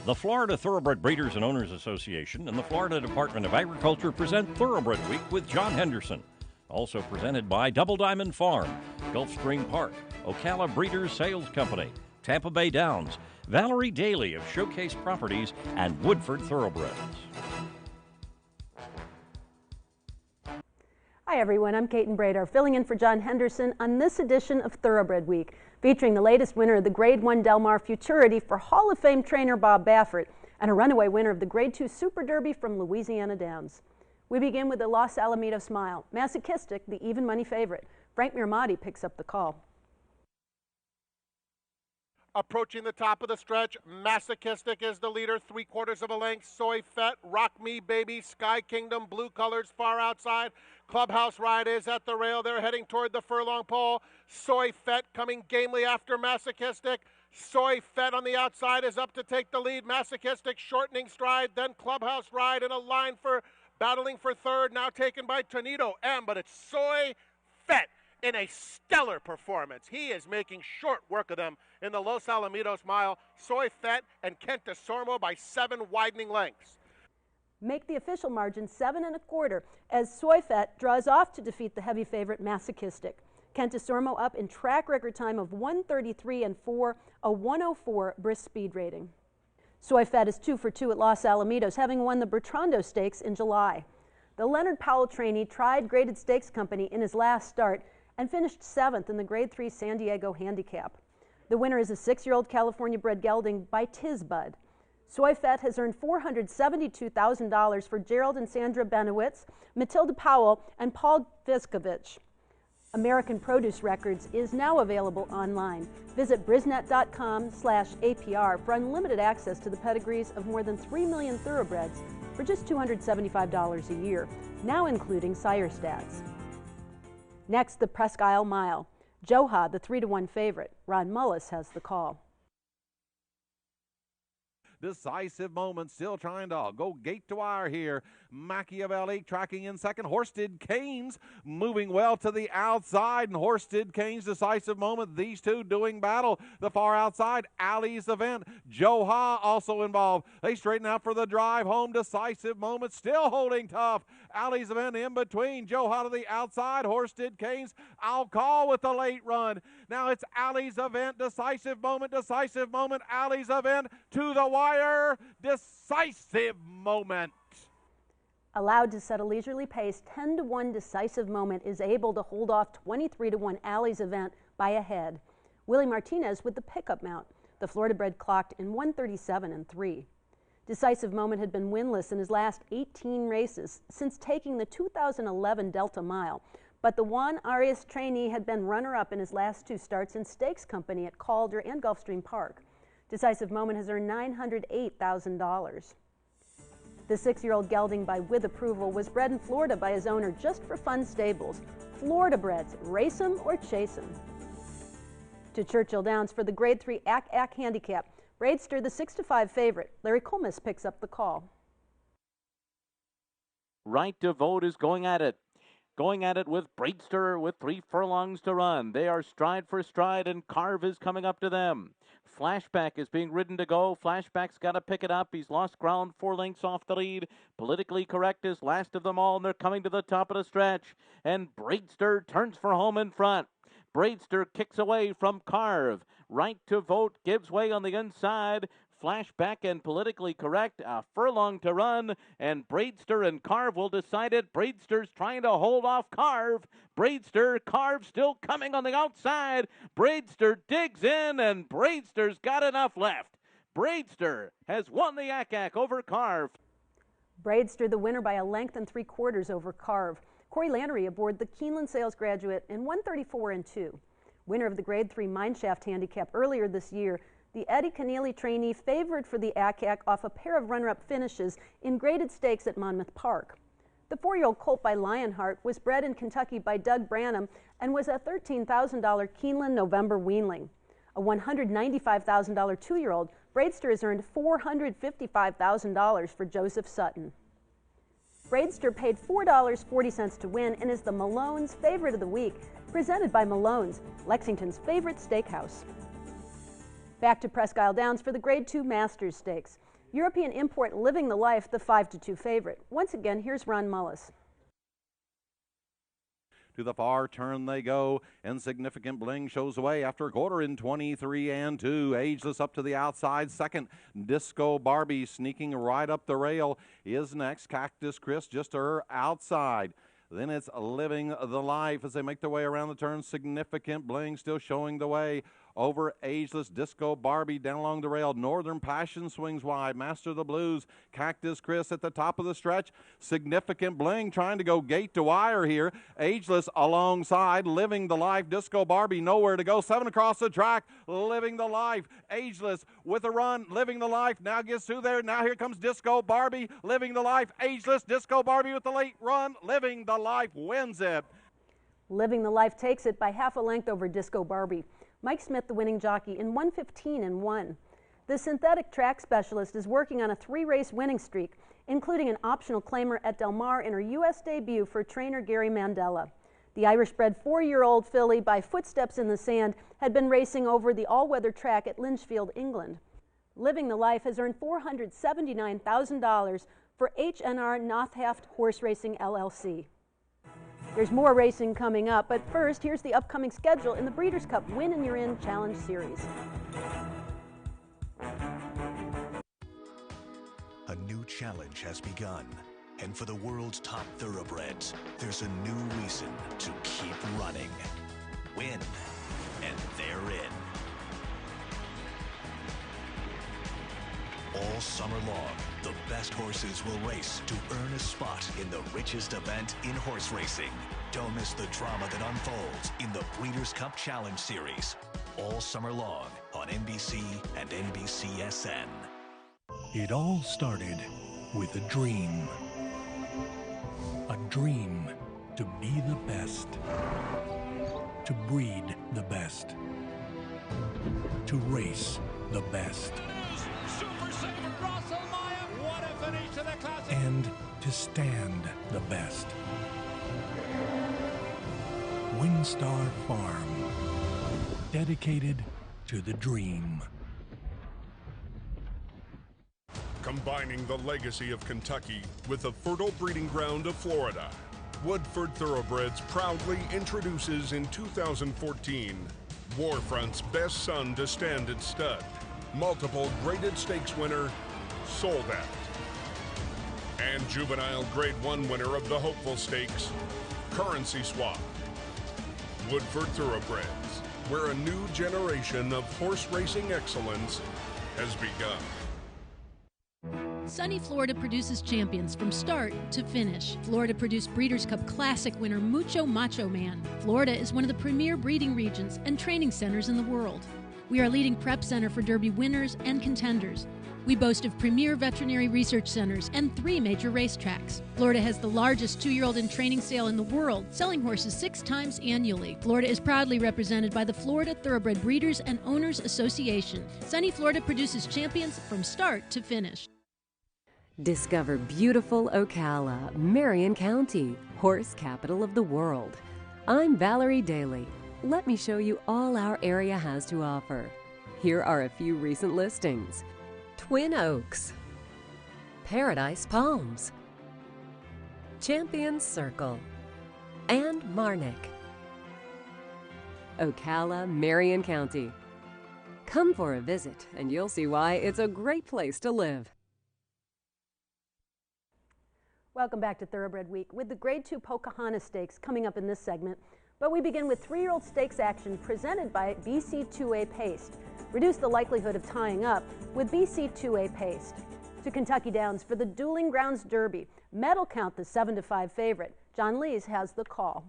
The Florida Thoroughbred Breeders and Owners Association and the Florida Department of Agriculture present Thoroughbred Week with John Henderson. Also presented by Double Diamond Farm, Gulfstream Park, Ocala Breeders Sales Company, Tampa Bay Downs, Valerie Daly of Showcase Properties, and Woodford Thoroughbreds. Hi everyone, I'm Kate Bradar, filling in for John Henderson on this edition of Thoroughbred Week, featuring the latest winner of the Grade 1 Del Mar Futurity for Hall of Fame trainer Bob Baffert, and a runaway winner of the Grade 2 Super Derby from Louisiana Downs. We begin with the Los Alamitos Mile. Masochistic, the even money favorite. Frank Mirmati picks up the call. Approaching the top of the stretch, Masochistic is the leader, 3/4 of a length. Soy Fett, Rock Me Baby, Sky Kingdom, Blue Colors far outside. Clubhouse Ride is at the rail. They're heading toward the furlong pole. Soy Fett coming gamely after Masochistic. Soy Fett on the outside is up to take the lead. Masochistic shortening stride, then Clubhouse Ride in a line for battling for third, now taken by Tonito M, but it's Soy Fett in a stellar performance. He is making short work of them in the Los Alamitos Mile. Soy Fett and Kent DeSormo by 7 widening lengths. Make the official margin 7 1/4 as Soy Fett draws off to defeat the heavy favorite Masochistic. Kent DeSormo up in track record time of 1:33 and 4, a 1:04 brisk speed rating. Soy Fett is 2 for 2 at Los Alamitos, having won the Bertrando Stakes in July. The Leonard Powell trainee tried Graded Stakes Company in his last start and finished 7th in the Grade 3 San Diego Handicap. The winner is a 6-year-old California-bred gelding by Tizbud. Soy Fett has earned $472,000 for Gerald and Sandra Benowitz, Matilda Powell, and Paul Viskovich. American Produce Records is now available online. Visit brisnet.com/APR for unlimited access to the pedigrees of more than 3 million thoroughbreds for just $275 a year, now including sire stats. Next, the Presque Isle Mile. Joha, the 3-1 favorite. Ron Mullis has the call. Decisive Moment still trying to go gate to wire here. Machiavelli tracking in second. Horsted Canes moving well to the outside, and Horsted Canes, Decisive Moment, these two doing battle. The far outside, Alley's Event. Joha also involved. They straighten out for the drive home. Decisive Moment still holding tough. Alley's Event in between. Joha to the outside. Horsted Canes, I'll call with the late run. Now it's Alley's Event, Decisive Moment, Alley's Event to the wire. Decisive Moment. Allowed to set a leisurely pace, 10-1 Decisive Moment is able to hold off 23-1 Alley's Event by a head. Willie Martinez with the pickup mount. The Florida bred clocked in 1:37 and 3. Decisive Moment had been winless in his last 18 races since taking the 2011 Delta Mile, but the Juan Arias trainee had been runner-up in his last 2 starts in Stakes Company at Calder and Gulfstream Park. Decisive Moment has earned $908,000. The 6-year-old gelding by With Approval was bred in Florida by his owner just for fun stables. Florida breds, race 'em or chase 'em. To Churchill Downs for the Grade 3 Ack Handicap. Braidster, the 6-5 favorite. Larry Colmus picks up the call. Right to Vote is going at it. Going at it with Braidster with 3 furlongs to run. They are stride for stride, and Carve is coming up to them. Flashback is being ridden to go. Flashback's got to pick it up. He's lost ground 4 lengths off the lead. Politically Correct is last of them all, and they're coming to the top of the stretch. And Braidster turns for home in front. Braidster kicks away from Carve. Right to Vote gives way on the inside. Flashback and Politically Correct, a furlong to run, and Braidster and Carve will decide it. Braidster's trying to hold off Carve. Carve still coming on the outside. Braidster digs in, and Braidster's got enough left. Braidster has won the Ack over Carve. Braidster the winner by a length and 3/4 over Carve. Corey Lannery aboard the Keeneland Sales Graduate in 1:34 and 2. Winner of the Grade 3 Mineshaft Handicap earlier this year, the Eddie Keneally trainee favored for the Ack off a pair of runner-up finishes in graded stakes at Monmouth Park. The 4-year-old colt by Lionheart was bred in Kentucky by Doug Branham and was a $13,000 Keeneland November weanling. A $195,000 2-year-old, Braidster has earned $455,000 for Joseph Sutton. Braidster paid $4.40 to win and is the Malone's favorite of the week, presented by Malone's, Lexington's favorite steakhouse. Back to Presque Isle Downs for the Grade 2 Masters Stakes. European import Living the Life, the 5-2 favorite. Once again, here's Ron Mullis. To the far turn they go. Insignificant Bling shows away after a quarter in 23-2. Ageless up to the outside. Second, Disco Barbie sneaking right up the rail is next. Cactus Chris just to her outside. Then it's Living the Life as they make their way around the turn. Significant Bling still showing the way over Ageless. Disco Barbie down along the rail. Northern Passion swings wide. Master of the Blues. Cactus Chris at the top of the stretch. Significant Bling trying to go gate to wire here. Ageless alongside. Living the Life. Disco Barbie nowhere to go. 7 across the track. Living the Life. Ageless with a run. Living the Life now gets through there. Now here comes Disco Barbie. Living the Life. Ageless. Disco Barbie with the late run. Living the Life wins it. Living the Life takes it by half a length over Disco Barbie. Mike Smith, the winning jockey, in 1:15-1. The synthetic track specialist is working on a 3-race winning streak, including an optional claimer at Del Mar in her U.S. debut for trainer Gary Mandela. The Irish-bred 4-year-old filly by Footsteps in the Sand had been racing over the all-weather track at Lichfield, England. Living the Life has earned $479,000 for H&R Nothaft Horse Racing LLC. There's more racing coming up, but first, here's the upcoming schedule in the Breeders' Cup Win and You're In Challenge Series. A new challenge has begun, and for the world's top thoroughbreds, there's a new reason to keep running. Win, and they're in. All summer long, the best horses will race to earn a spot in the richest event in horse racing. Don't miss the drama that unfolds in the Breeders' Cup Challenge Series. All summer long on NBC and NBCSN. It all started with a dream. A dream to be the best. To breed the best. To race the best. And to stand the best. Windstar Farm, dedicated to the dream. Combining the legacy of Kentucky with the fertile breeding ground of Florida, Woodford Thoroughbreds proudly introduces in 2014 Warfront's best son to stand at stud, multiple graded stakes winner, Sold Out, and juvenile grade 1 winner of the Hopeful Stakes, Currency Swap. Woodford Thoroughbreds, where a new generation of horse racing excellence has begun. Sunny Florida produces champions from start to finish. Florida produced Breeders' Cup Classic winner Mucho Macho Man. Florida is one of the premier breeding regions and training centers in the world. We are a leading prep center for Derby winners and contenders. We boast of premier veterinary research centers and 3 major racetracks. Florida has the largest 2-year-old in training sale in the world, selling horses 6 times annually. Florida is proudly represented by the Florida Thoroughbred Breeders and Owners Association. Sunny Florida produces champions from start to finish. Discover beautiful Ocala, Marion County, horse capital of the world. I'm Valerie Daly. Let me show you all our area has to offer. Here are a few recent listings. Twin Oaks, Paradise Palms, Champions Circle, and Marnick. Ocala, Marion County. Come for a visit and you'll see why it's a great place to live. Welcome back to Thoroughbred Week with the Grade 2 Pocahontas Stakes coming up in this segment. But we begin with 3-year-old stakes action presented by BC2A Paste. Reduce the likelihood of tying up with BC2A Paste. To Kentucky Downs for the Dueling Grounds Derby. Medal Count, the 7-5 favorite. John Lees has the call.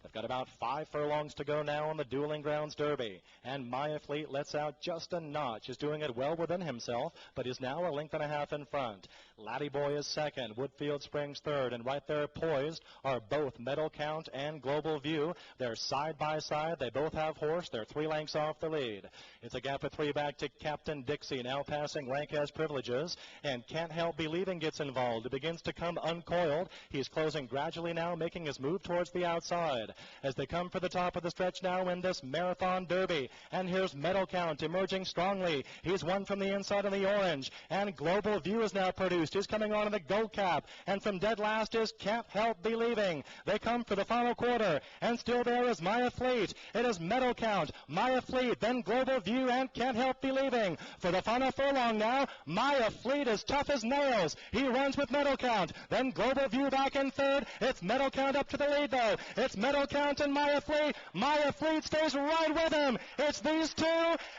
They've got about 5 furlongs to go now on the Dueling Grounds Derby. And Maya Fleet lets out just a notch. Is doing it well within himself, but is now a length and a half in front. Laddie Boy is second. Woodfield Springs third. And right there poised are both Medal Count and Global View. They're side by side. They both have horse. They're 3 lengths off the lead. It's a gap of 3 back to Captain Dixie, now passing Rank Has Privileges. And Can't Help Believing gets involved. It begins to come uncoiled. He's closing gradually now, making his move towards the outside. as they come for the top of the stretch now in this Marathon Derby. And here's Medal Count emerging strongly. He's won from the inside in the orange, and Global View is now produced. He's coming on in the gold cap, and from dead last is Can't Help Believing. They come for the final quarter, and still there is Maya Fleet. It is Medal Count, Maya Fleet, then Global View, and Can't Help Believing. For the final furlong now, Maya Fleet is tough as nails. He runs with Medal Count, then Global View back in third. It's Medal Count up to the lead though. It's Medal Count and Maya Fleet. Maya Fleet stays right with him. It's these two,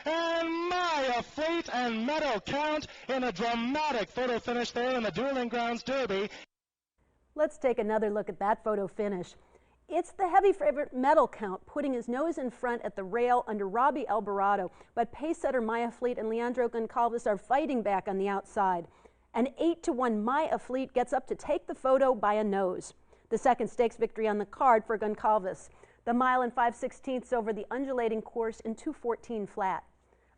and Maya Fleet and Medal Count in a dramatic photo finish there in the Dueling Grounds Derby. Let's take another look at that photo finish. It's the heavy favorite Medal Count putting his nose in front at the rail under Robbie Alvarado, but pace setter Maya Fleet and Leandro Goncalves are fighting back on the outside. An 8-1 Maya Fleet gets up to take the photo by a nose. The second stakes victory on the card for Goncalves. The mile and 5/16 over the undulating course in 2:14 flat.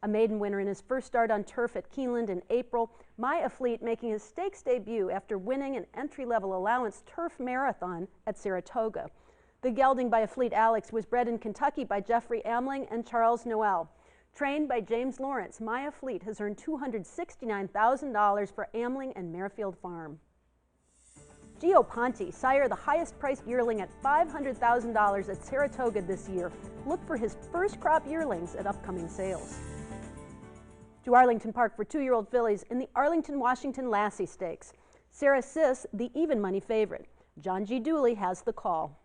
A maiden winner in his first start on turf at Keeneland in April, Maya Fleet making his stakes debut after winning an entry-level allowance turf marathon at Saratoga. The gelding by a Fleet Alex was bred in Kentucky by Jeffrey Amling and Charles Noel. Trained by James Lawrence, Maya Fleet has earned $269,000 for Amling and Merrifield Farm. Gio Ponte, sire the highest priced yearling at $500,000 at Saratoga this year. Look for his first crop yearlings at upcoming sales. To Arlington Park for 2-year-old fillies in the Arlington, Washington Lassie Stakes. Sarah Sis, the even money favorite. John G. Dooley has the call.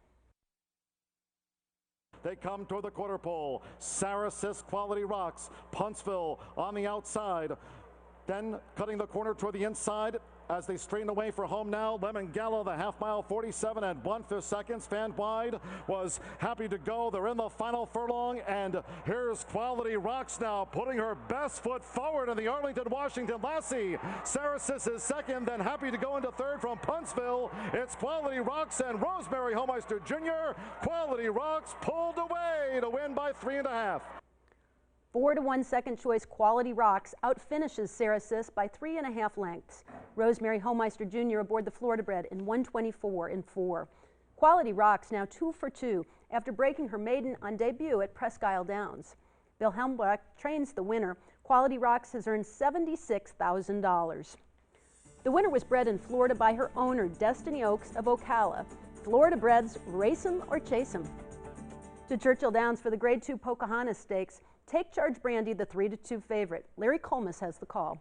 They come toward the quarter pole. Sarah Sis, Quality Rocks. Puntsville on the outside. Then cutting the corner toward the inside as they straighten away for home now. Lemon Gala, the half mile, 47 and 1/5 seconds. Fan Wide was happy to go. They're in the final furlong, and here's Quality Rocks now putting her best foot forward in the Arlington, Washington Lassie. Sarah Sis is second, then happy to go into third from Puntsville. It's Quality Rocks and Rosemary Homeister Jr. Quality Rocks pulled away to win by 3.5. 4-1 second choice Quality Rocks outfinishes Sarah Sis by 3.5 lengths. Rosemary Homeister Jr. aboard the Florida Bred in 1:24 and 4. Quality Rocks now 2 for 2 after breaking her maiden on debut at Presque Isle Downs. Bill Helmbrecht trains the winner. Quality Rocks has earned $76,000. The winner was bred in Florida by her owner, Destiny Oaks of Ocala. Florida Breds, race 'em or chase 'em. To Churchill Downs for the Grade 2 Pocahontas Stakes. Take Charge Brandy, the 3-2 favorite. Larry Colmus has the call.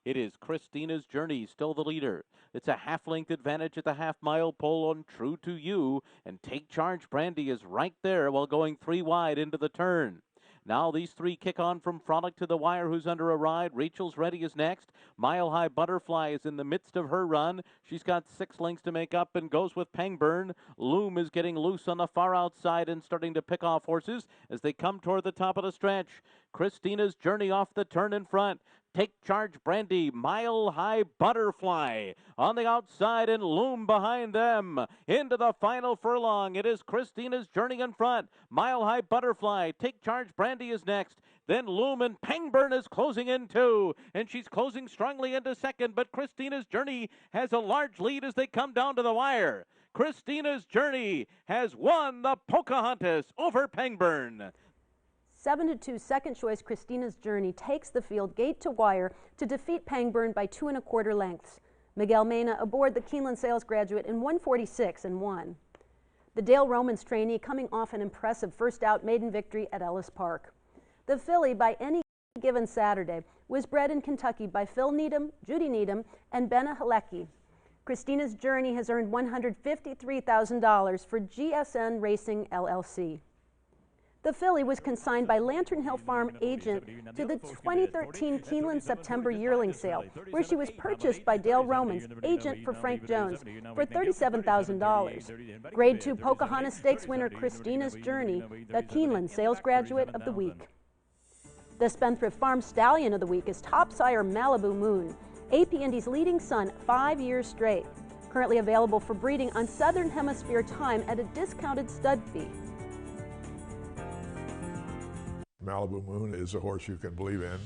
It is Christina's Journey, still the leader. It's a half-length advantage at the half-mile pole on True to You, and Take Charge Brandy is right there while going 3 wide into the turn. Now these three kick on from Frolic to the Wire, who's under a ride. Rachel's Ready is next. Mile High Butterfly is in the midst of her run. She's got 6 lengths to make up and goes with Pangburn. Loom is getting loose on the far outside and starting to pick off horses as they come toward the top of the stretch. Christina's Journey off the turn in front. Take Charge Brandy, Mile High Butterfly on the outside, and Loom behind them. Into the final furlong. It is Christina's Journey in front. Mile High Butterfly. Take Charge Brandy is next. Then Loom, and Pangburn is closing in too. And she's closing strongly into second, but Christina's Journey has a large lead as they come down to the wire. Christina's Journey has won the Pocahontas over Pangburn. 7-2 second choice Christina's Journey takes the field gate to wire to defeat Pangburn by 2 1/4 lengths. Miguel Mena aboard the Keeneland Sales Graduate in 1:46 and 1. The Dale Romans trainee coming off an impressive first out maiden victory at Ellis Park. The filly, by any given Saturday, was bred in Kentucky by Phil Needham, Judy Needham, and Benna Halecki. Christina's Journey has earned $153,000 for GSN Racing LLC. The filly was consigned by Lantern Hill Farm agent to the 2013 Keeneland September yearling sale, where she was purchased by Dale Romans, agent for Frank Jones, for $37,000. Grade 2 Pocahontas Stakes winner Christina's Journey, the Keeneland Sales Graduate of the Week. The Spendthrift Farm Stallion of the Week is top sire Malibu Moon, AP Indy's leading son 5 years straight. Currently available for breeding on Southern Hemisphere time at a discounted stud fee. Malibu Moon is a horse you can believe in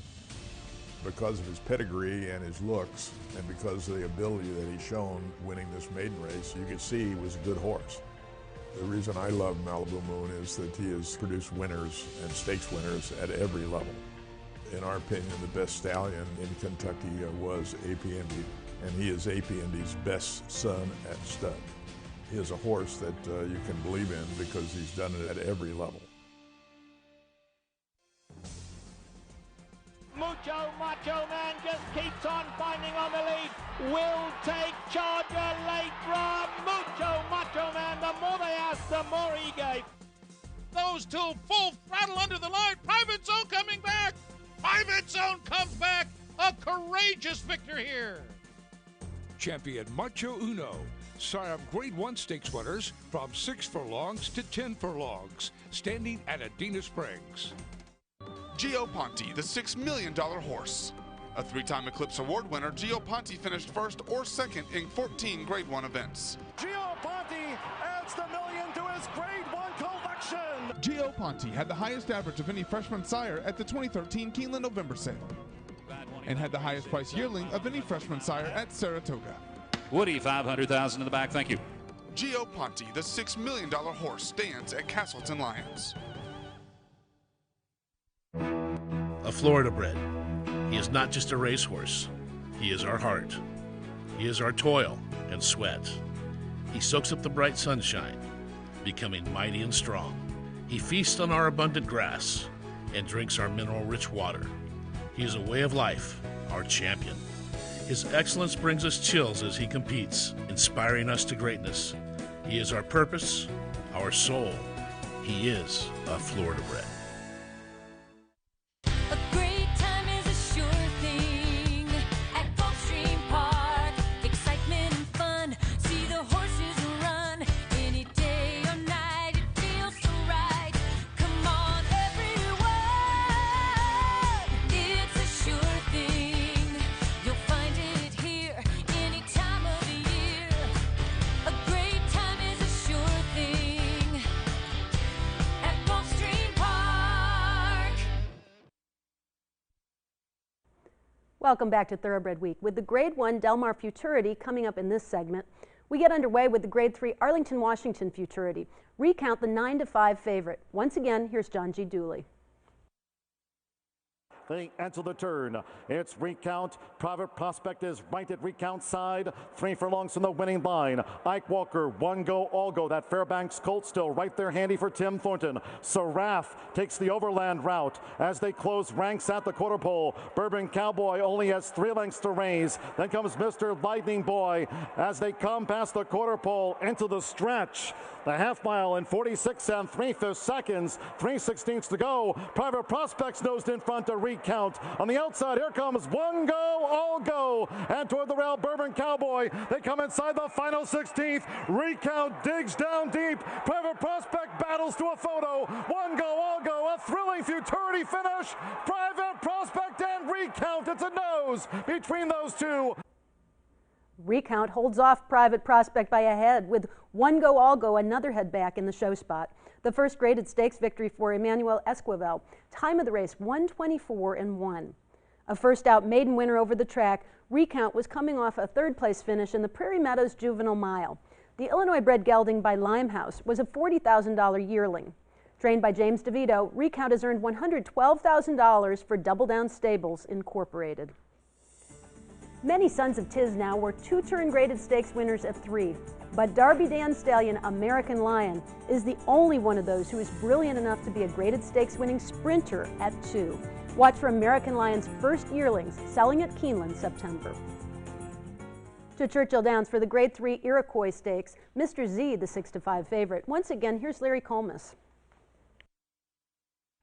because of his pedigree and his looks, and because of the ability that he's shown winning this maiden race. You can see he was a good horse. The reason I love Malibu Moon is that he has produced winners and stakes winners at every level. In our opinion, the best stallion in Kentucky was AP Indy, and he is AP Indy's best son at stud. He is a horse that you can believe in because he's done it at every level. Mucho Macho Man just keeps on finding on the lead. Will take charge a late run. Mucho Macho Man, the more they asked, the more he gave. Those two full throttle under the line. Private Zone coming back. Private Zone comes back. A courageous victor here. Champion Macho Uno, sire of Grade 1 stakes winners from 6 furlongs to 10 furlongs, standing at Adena Springs. Gio Ponte, the $6 million horse. A 3-time Eclipse Award winner, Gio Ponte finished first or second in 14 Grade 1 events. Gio Ponte adds the million to his Grade 1 collection. Gio Ponte had the highest average of any freshman sire at the 2013 Keeneland November sale, and had the highest price yearling of any freshman sire at Saratoga. Woody, $500,000 in the back, thank you. Gio Ponte, the $6 million horse, stands at Castleton Lions. A Florida bred. He is not just a racehorse. He is our heart. He is our toil and sweat. He soaks up the bright sunshine, becoming mighty and strong. He feasts on our abundant grass and drinks our mineral-rich water. He is a way of life, our champion. His excellence brings us chills as he competes, inspiring us to greatness. He is our purpose, our soul. He is a Florida bred. Welcome back to Thoroughbred Week. With the Grade 1 Del Mar Futurity coming up in this segment, we get underway with the Grade 3 Arlington, Washington Futurity. Recount the 9-5 favorite. Once again, here's John G. Dooley. They enter the turn. It's Recount. Private Prospect is right at Recount side. 3 furlongs from the winning line. Ike Walker, One Go, All Go. That Fairbanks Colt still right there handy for Tim Thornton. Seraph takes the overland route as they close ranks at the quarter pole. Bourbon Cowboy only has 3 lengths to raise. Then comes Mr. Lightning Boy as they come past the quarter pole into the stretch. The half mile in 46 3/5 seconds. 3/16 to go. Private Prospects nosed in front to Recount. On the outside, here comes One Go, All Go. And toward the rail, Bourbon Cowboy. They come inside the final 16th. Recount digs down deep. Private Prospect battles to a photo. One Go, All Go. A thrilling futurity finish. Private Prospect and Recount. It's a nose between those two. Recount holds off Private Prospect by a head with One Go, All Go, another head back in the show spot. The first graded stakes victory for Emmanuel Esquivel. Time of the race, 1:24.1. A first out maiden winner over the track, Recount was coming off a 3rd place finish in the Prairie Meadows Juvenile Mile. The Illinois bred gelding by Limehouse was a $40,000 yearling. Trained by James DeVito, Recount has earned $112,000 for Double Down Stables Incorporated. Many Sons of Tisnow were 2-turn graded stakes winners at 3, but Darby Dan Stallion American Lion is the only one of those who is brilliant enough to be a graded stakes winning sprinter at 2. Watch for American Lion's first yearlings selling at Keeneland September. To Churchill Downs for the Grade 3 Iroquois Stakes, Mr. Z, the 6-5 favorite. Once again, here's Larry Colmus.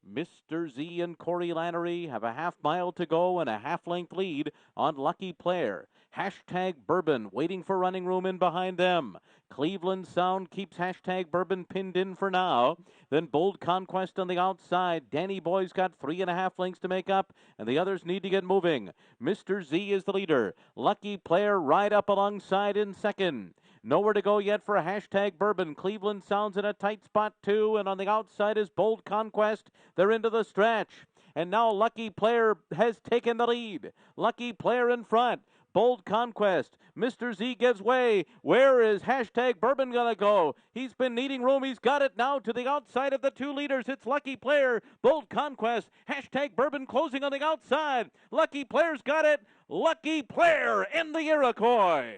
Mr. Z and Corey Lannery have a half mile to go and a half-length lead on Lucky Player. Hashtag Bourbon waiting for running room in behind them. Cleveland Sound keeps Hashtag Bourbon pinned in for now. Then Bold Conquest on the outside. Danny Boy's got 3.5 lengths to make up, and the others need to get moving. Mr. Z is the leader. Lucky Player right up alongside in second. Nowhere to go yet for a Hashtag Bourbon. Cleveland Sounds in a tight spot too, and on the outside is Bold Conquest. They're into the stretch. And now Lucky Player has taken the lead. Lucky Player in front. Bold Conquest. Mr. Z gives way. Where is Hashtag Bourbon gonna go? He's been needing room. He's got it now to the outside of the 2 leaders. It's Lucky Player. Bold Conquest. Hashtag Bourbon closing on the outside. Lucky Player's got it. Lucky Player in the Iroquois.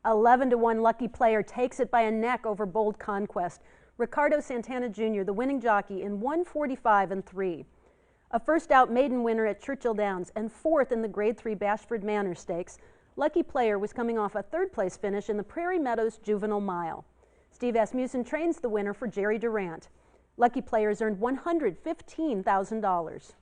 11-1 Lucky Player takes it by a neck over Bold Conquest. Ricardo Santana Jr., the winning jockey, in 1:45 3. A first out maiden winner at Churchill Downs and 4th in the Grade 3 Bashford Manor Stakes, Lucky Player was coming off a 3rd-place finish in the Prairie Meadows Juvenile Mile. Steve Asmussen trains the winner for Jerry Durant. Lucky Players earned $115,000.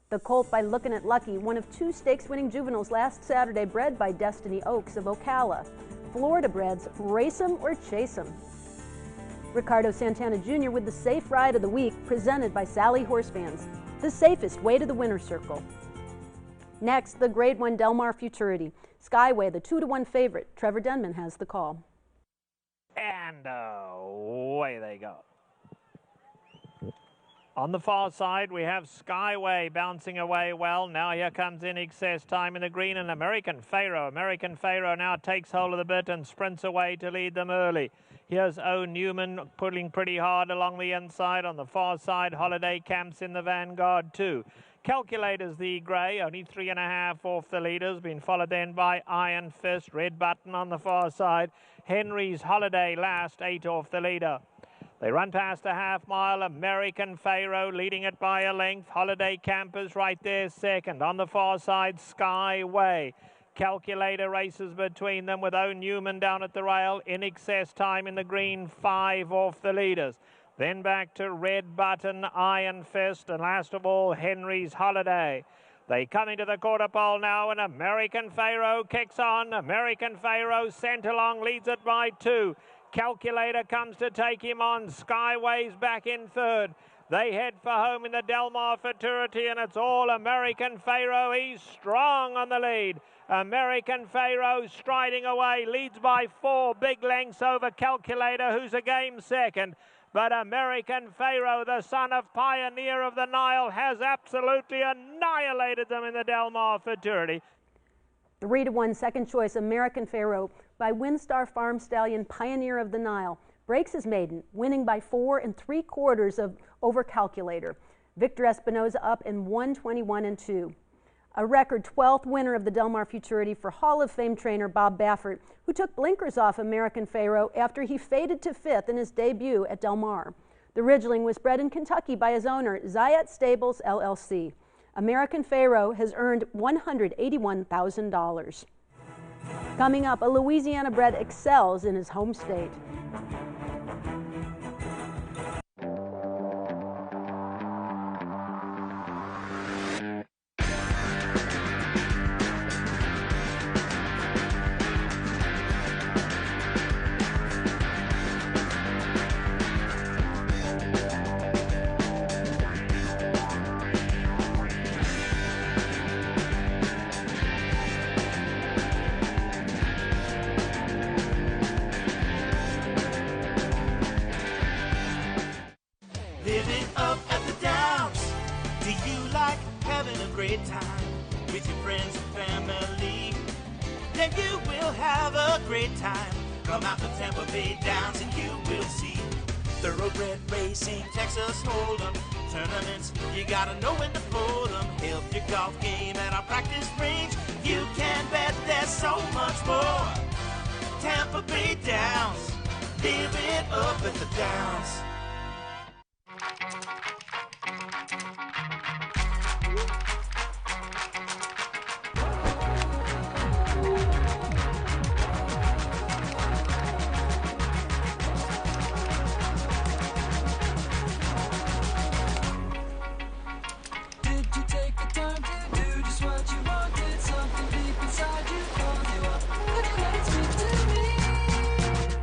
The Colt by Lookin' at Lucky, one of 2 stakes-winning juveniles last Saturday, bred by Destiny Oaks of Ocala. Florida breds race 'em or chase 'em. Ricardo Santana Jr. with the safe ride of the week, presented by Sally Horse Fans. The safest way to the winner's circle. Next, the Grade 1 Del Mar Futurity. Skyway, the 2-1 favorite. Trevor Denman has the call. And away they go. On the far side, we have Skyway bouncing away well. Now here comes In Excess Time in the green, and American Pharaoh. American Pharaoh now takes hold of the bit and sprints away to lead them early. Here's O. Newman pulling pretty hard along the inside. On the far side, Holiday Camps in the vanguard too. Calculator's the grey, only 3.5 off the leaders, been followed then by Iron Fist, Red Button on the far side. Henry's Holiday last, 8 off the leader. They run past a half mile. American Pharaoh leading it by a length. Holiday Campers right there second. On the far side, Skyway. Calculator races between them with O. Newman down at the rail. In Excess Time in the green, 5 off the leaders. Then back to Red Button, Iron Fist, and last of all, Henry's Holiday. They come into the quarter pole now, and American Pharaoh kicks on. American Pharaoh sent along, leads it by 2. Calculator comes to take him on. Skyway's back in 3rd. They head for home in the Del Mar Futurity, and it's all American Pharaoh. He's strong on the lead. American Pharaoh striding away, leads by 4 big lengths over Calculator, who's a game second. But American Pharaoh, the son of Pioneer of the Nile, has absolutely annihilated them in the Del Mar Futurity. 3-1 second choice, American Pharaoh by Windstar Farm Stallion, Pioneer of the Nile. Breaks his maiden, winning by 4 3/4 over Calculator. Victor Espinoza up in 1:21 2. A record 12th winner of the Del Mar Futurity for Hall of Fame trainer Bob Baffert, who took blinkers off American Pharaoh after he faded to 5th in his debut at Del Mar. The Ridgeling was bred in Kentucky by his owner, Zayat Stables, LLC. American Pharaoh has earned $181,000. Coming up, a Louisiana bred excels in his home state. Living up at the Downs. Do you like having a great time with your friends and family? Then you will have a great time. Come out to Tampa Bay Downs and you will see Thoroughbred racing, Texas Hold'em tournaments. You gotta know when to pull them. Help your golf game at our practice range. You can bet there's so much more. Tampa Bay Downs. Live it up at the Downs.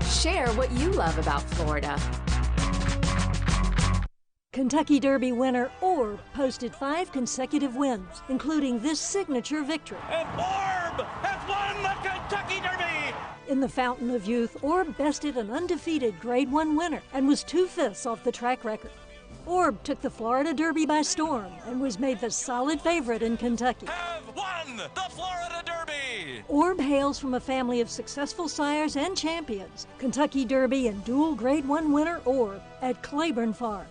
Share what you love about Florida. Kentucky Derby winner Orb posted 5 consecutive wins, including this signature victory. And Orb has won the Kentucky Derby! In the Fountain of Youth, Orb bested an undefeated Grade 1 winner and was 2/5 off the track record. Orb took the Florida Derby by storm and was made the solid favorite in Kentucky. Have won the Florida Derby! Orb hails from a family of successful sires and champions. Kentucky Derby and dual Grade 1 winner Orb at Claiborne Farm.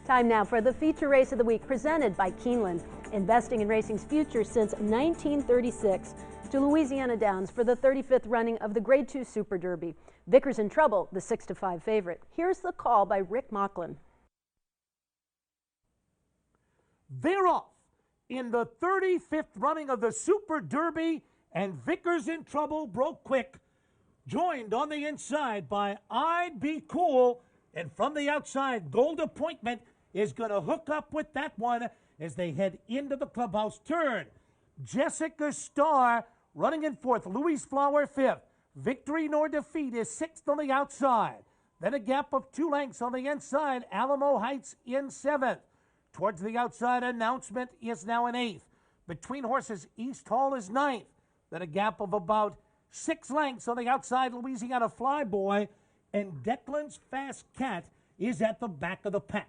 Time now for the feature race of the week, presented by Keeneland, investing in racing's future since 1936. To Louisiana Downs for the 35th running of the Grade 2 Super Derby. Vickers in Trouble, the 6-5 favorite. Here's the call by Rick Mocklin. They're off in the 35th running of the Super Derby, and Vickers in Trouble broke quick. Joined on the inside by I'd Be Cool, and from the outside, Gold Appointment is going to hook up with that one as they head into the clubhouse turn. Jessica Starr running in fourth, Louise Flower fifth. Victory Nor Defeat is sixth on the outside. Then a gap of 2 lengths on the inside, Alamo Heights in seventh. Towards the outside, Announcement is now in eighth. Between horses, East Hall is ninth. Then a gap of about 6 lengths on the outside, Louisiana Flyboy. And Declan's Fast Cat is at the back of the pack.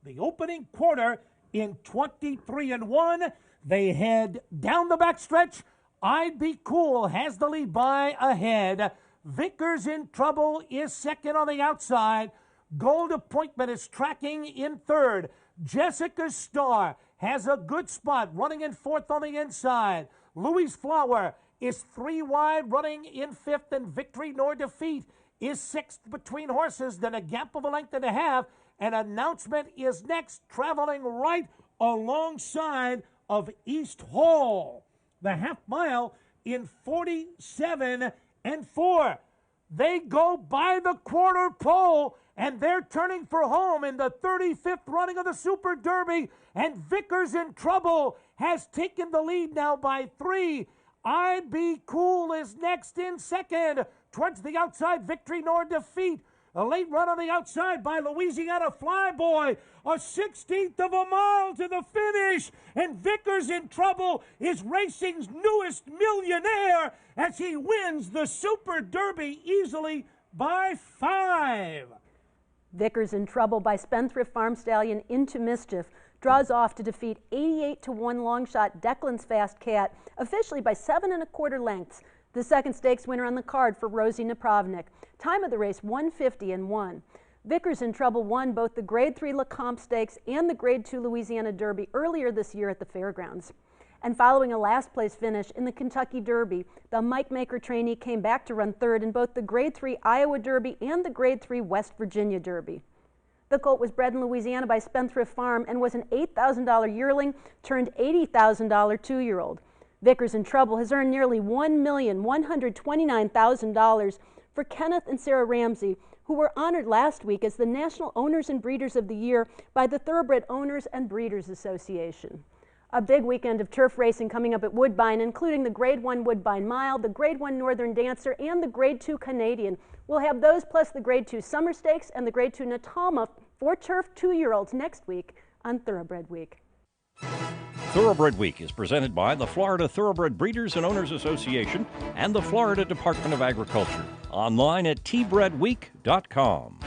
The opening quarter in 23-1. They head down the backstretch. I'd Be Cool has the lead by a head. Vickers in Trouble is second on the outside. Gold Appointment is tracking in third. Jessica Starr has a good spot, running in fourth on the inside. Louise Flower is 3 wide, running in fifth, and Victory Nor Defeat is sixth between horses, then a gap of a length and a half. And Announcement is next, traveling right alongside of East Hall. The half mile in 47-4. They go by the quarter pole, and they're turning for home in the 35th running of the Super Derby. And Vickers in Trouble has taken the lead now by 3. I'd Be Cool is next in second. Towards the outside, Victory Nor Defeat. A late run on the outside by Louisiana Flyboy. A 16th of a mile to the finish. And Vickers in Trouble is racing's newest millionaire as he wins the Super Derby easily by 5. Vickers in Trouble by Spendthrift Farm Stallion Into Mischief draws off to defeat 88-1 long shot Declan's Fast Cat, officially by 7 1/4 lengths. The second stakes winner on the card for Rosie Napravnik. Time of the race, 1:50-1. Vickers in Trouble won both the Grade 3 Lecomte Stakes and the Grade 2 Louisiana Derby earlier this year at the fairgrounds. And following a last-place finish in the Kentucky Derby, the Mike Maker trainee came back to run third in both the Grade 3 Iowa Derby and the Grade 3 West Virginia Derby. The colt was bred in Louisiana by Spendthrift Farm and was an $8,000 yearling turned $80,000 two-year-old. Vickers in Trouble has earned nearly $1,129,000 for Kenneth and Sarah Ramsey, who were honored last week as the National Owners and Breeders of the Year by the Thoroughbred Owners and Breeders Association. A big weekend of turf racing coming up at Woodbine, including the Grade 1 Woodbine Mile, the Grade 1 Northern Dancer, and the Grade 2 Canadian. We'll have those plus the Grade 2 Summer Stakes and the Grade 2 Natama for turf 2-year-olds next week on Thoroughbred Week. Thoroughbred Week is presented by the Florida Thoroughbred Breeders and Owners Association and the Florida Department of Agriculture. Online at tbredweek.com.